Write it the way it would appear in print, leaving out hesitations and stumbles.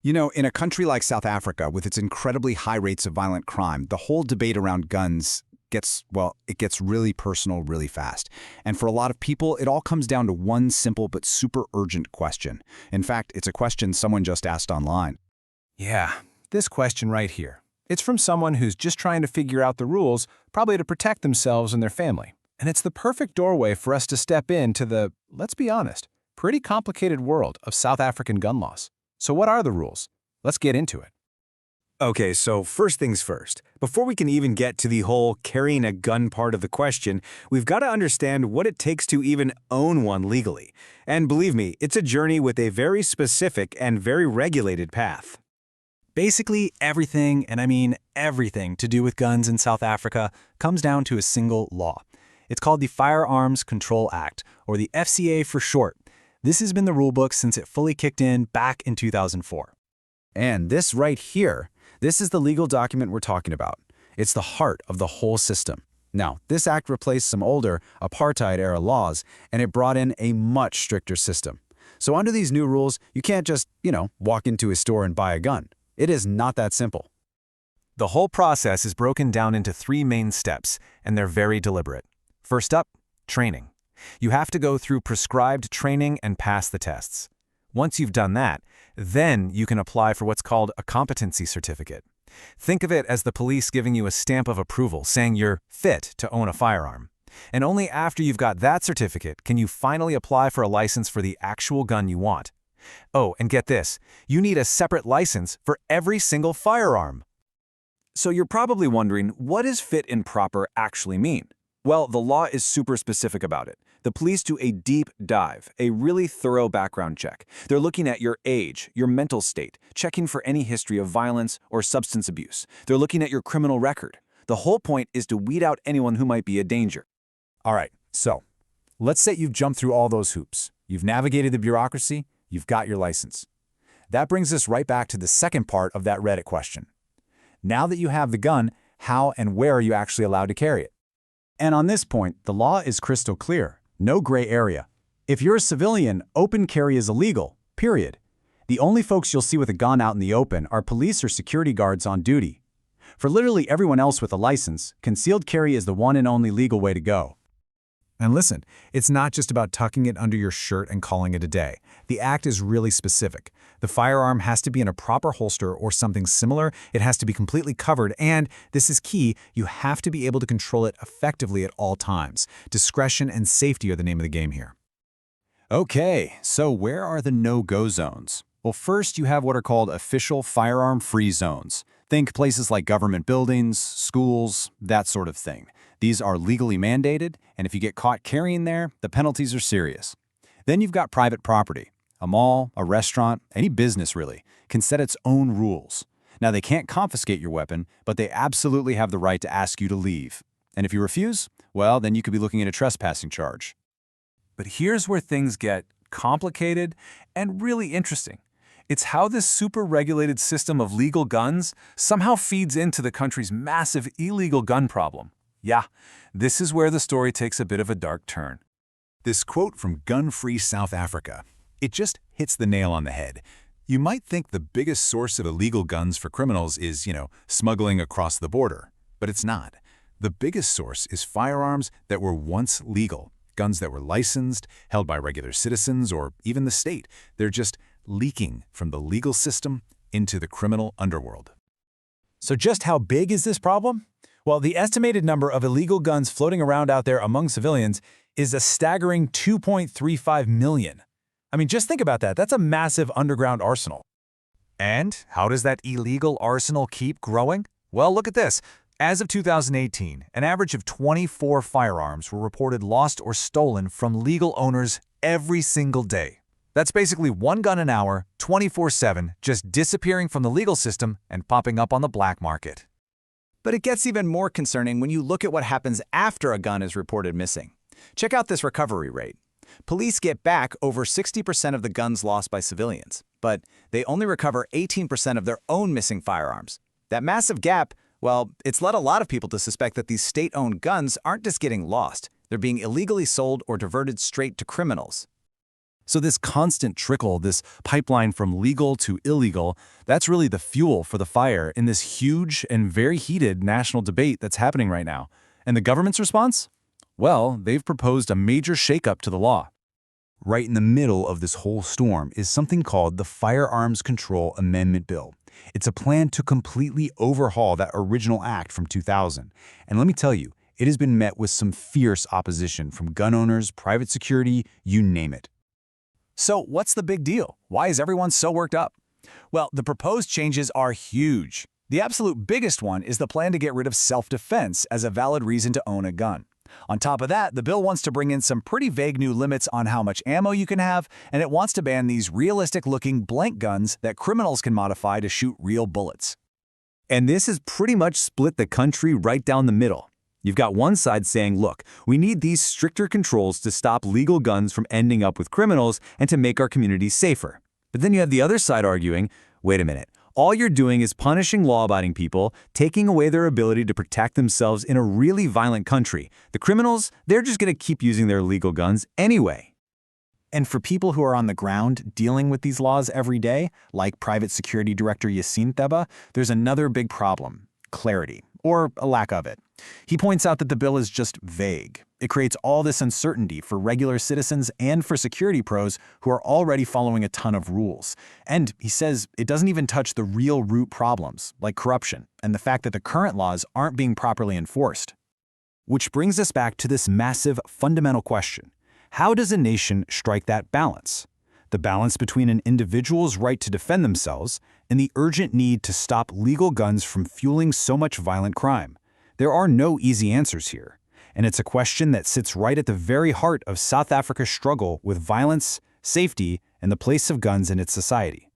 You know, in a country like South Africa, with its incredibly high rates of violent crime, the whole debate around guns it gets really personal really fast. And for a lot of people, it all comes down to one simple but super urgent question. In fact, it's a question someone just asked online. Yeah, this question right here. It's from someone who's just trying to figure out the rules, probably to protect themselves and their family. And it's the perfect doorway for us to step into the, let's be honest, pretty complicated world of South African gun laws. So what are the rules? Let's get into it. Okay, so first things first. Before we can even get to the whole carrying a gun part of the question, we've got to understand what it takes to even own one legally. And believe me, it's a journey with a very specific and very regulated path. Basically, everything, and I mean everything, to do with guns in South Africa comes down to a single law. It's called the Firearms Control Act, or the FCA for short. This has been the rulebook since it fully kicked in back in 2004. And this right here, this is the legal document we're talking about. It's the heart of the whole system. Now, this act replaced some older apartheid-era laws, and it brought in a much stricter system. So under these new rules, you can't just, walk into a store and buy a gun. It is not that simple. The whole process is broken down into three main steps, and they're very deliberate. First up, training. You have to go through prescribed training and pass the tests. Once you've done that, then you can apply for what's called a competency certificate. Think of it as the police giving you a stamp of approval saying you're fit to own a firearm. And only after you've got that certificate can you finally apply for a license for the actual gun you want. Oh, and get this, you need a separate license for every single firearm. So you're probably wondering, what does fit and proper actually mean? Well, the law is super specific about it. The police do a deep dive, a really thorough background check. They're looking at your age, your mental state, checking for any history of violence or substance abuse. They're looking at your criminal record. The whole point is to weed out anyone who might be a danger. All right, so let's say you've jumped through all those hoops. You've navigated the bureaucracy, you've got your license. That brings us right back to the second part of that Reddit question. Now that you have the gun, how and where are you actually allowed to carry it? And on this point, the law is crystal clear. No gray area. If you're a civilian, open carry is illegal, period. The only folks you'll see with a gun out in the open are police or security guards on duty. For literally everyone else with a license, concealed carry is the one and only legal way to go. And listen, it's not just about tucking it under your shirt and calling it a day. The act is really specific. The firearm has to be in a proper holster or something similar. It has to be completely covered, and, this is key, you have to be able to control it effectively at all times. Discretion and safety are the name of the game here. Okay, so where are the no-go zones? Well, first you have what are called official firearm-free zones. Think places like government buildings, schools, that sort of thing. These are legally mandated, and if you get caught carrying there, the penalties are serious. Then you've got private property. A mall, a restaurant, any business really, can set its own rules. Now, they can't confiscate your weapon, but they absolutely have the right to ask you to leave. And if you refuse, well, then you could be looking at a trespassing charge. But here's where things get complicated and really interesting. It's how this super regulated system of legal guns somehow feeds into the country's massive illegal gun problem. Yeah, this is where the story takes a bit of a dark turn. This quote from Gun-Free South Africa, it just hits the nail on the head. You might think the biggest source of illegal guns for criminals is, smuggling across the border. But it's not. The biggest source is firearms that were once legal, guns that were licensed, held by regular citizens, or even the state. They're just leaking from the legal system into the criminal underworld. So just how big is this problem? Well, the estimated number of illegal guns floating around out there among civilians is a staggering 2.35 million. I mean, just think about that. That's a massive underground arsenal. And how does that illegal arsenal keep growing? Well, look at this. As of 2018, an average of 24 firearms were reported lost or stolen from legal owners every single day. That's basically one gun an hour, 24/7, just disappearing from the legal system and popping up on the black market. But it gets even more concerning when you look at what happens after a gun is reported missing. Check out this recovery rate. Police get back over 60% of the guns lost by civilians, but they only recover 18% of their own missing firearms. That massive gap, well, it's led a lot of people to suspect that these state-owned guns aren't just getting lost. They're being illegally sold or diverted straight to criminals. So this constant trickle, this pipeline from legal to illegal, that's really the fuel for the fire in this huge and very heated national debate that's happening right now. And the government's response? Well, they've proposed a major shakeup to the law. Right in the middle of this whole storm is something called the Firearms Control Amendment Bill. It's a plan to completely overhaul that original act from 2000. And let me tell you, it has been met with some fierce opposition from gun owners, private security, you name it. So what's the big deal? Why is everyone so worked up? Well, the proposed changes are huge. The absolute biggest one is the plan to get rid of self-defense as a valid reason to own a gun. On top of that, the bill wants to bring in some pretty vague new limits on how much ammo you can have, and it wants to ban these realistic-looking blank guns that criminals can modify to shoot real bullets. And this has pretty much split the country right down the middle. You've got one side saying, look, we need these stricter controls to stop legal guns from ending up with criminals and to make our communities safer. But then you have the other side arguing, wait a minute, all you're doing is punishing law-abiding people, taking away their ability to protect themselves in a really violent country. The criminals, they're just going to keep using their legal guns anyway. And for people who are on the ground dealing with these laws every day, like Private Security Director Yassine Theba, there's another big problem: clarity, or a lack of it. He points out that the bill is just vague. It creates all this uncertainty for regular citizens and for security pros who are already following a ton of rules. And he says it doesn't even touch the real root problems, like corruption, and the fact that the current laws aren't being properly enforced. Which brings us back to this massive, fundamental question. How does a nation strike that balance? The balance between an individual's right to defend themselves and the urgent need to stop legal guns from fueling so much violent crime. There are no easy answers here, and it's a question that sits right at the very heart of South Africa's struggle with violence, safety, and the place of guns in its society.